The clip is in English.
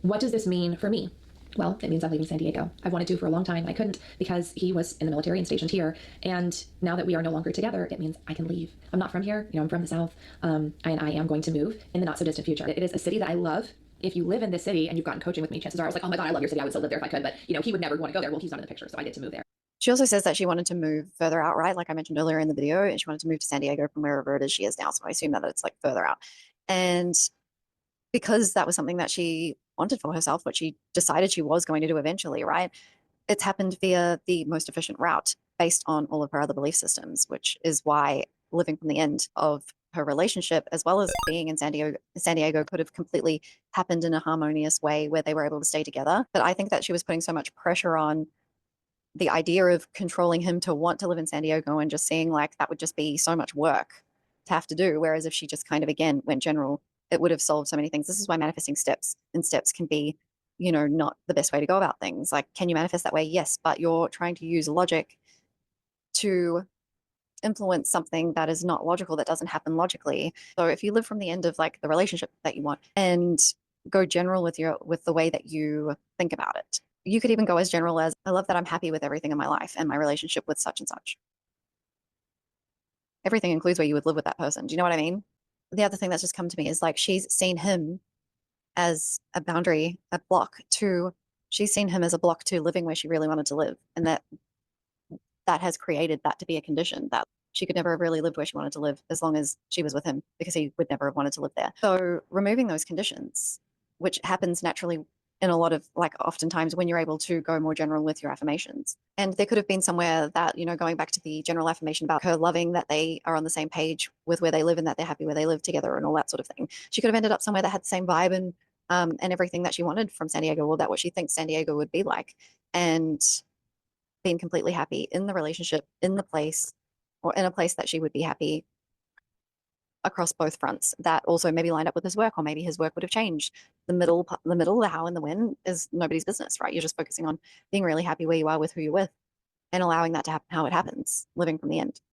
What does this mean for me? Well, it means I'm leaving San Diego. I've wanted to for a long time. I couldn't because he was in the military and stationed here. And now that we are no longer together, it means I can leave. I'm not from here. I'm from the South. And I am going to move in the not so distant future. It is a city that I love. If you live in this city and you've gotten coaching with me, chances are I was like, oh my God, I love your city. I would still live there if I could. But, he would never want to go there. Well, he's not in the picture. So I get to move there. She also says that she wanted to move further out, right? Like I mentioned earlier in the video, and she wanted to move to San Diego from wherever it is she is now. So I assume that it's like further out. And because that was something that she wanted for herself, what she decided she was going to do eventually, right? It's happened via the most efficient route based on all of her other belief systems, which is why living from the end of her relationship, as well as being in San Diego could have completely happened in a harmonious way where they were able to stay together. But I think that she was putting so much pressure on the idea of controlling him to want to live in San Diego and just seeing like that would just be so much work to have to do. Whereas if she just kind of again went general, it would have solved so many things. This is why manifesting steps can be, not the best way to go about things. Like, can you manifest that way? Yes, but you're trying to use logic to influence something that is not logical, that doesn't happen logically. So if you live from the end of like the relationship that you want and go general with the way that you think about it. You could even go as general as, I love that I'm happy with everything in my life and my relationship with such and such. Everything includes where you would live with that person. Do you know what I mean? The other thing that's just come to me is like she's seen him as a boundary, a block to she's seen him as a block to living where she really wanted to live. And that has created that to be a condition that she could never have really lived where she wanted to live as long as she was with him because he would never have wanted to live there. So removing those conditions, which happens naturally in a lot of like oftentimes when you're able to go more general with your affirmations. And there could have been somewhere that, going back to the general affirmation about her loving that they are on the same page with where they live and that they're happy where they live together and all that sort of thing. She could have ended up somewhere that had the same vibe and everything that she wanted from San Diego, or that what she thinks San Diego would be like. And being completely happy in the relationship, in the place, or in a place that she would be happy across both fronts. That also maybe lined up with his work, or maybe his work would have changed. The how and the when is nobody's business, right? You're just focusing on being really happy where you are with who you're with and allowing that to happen how it happens, living from the end.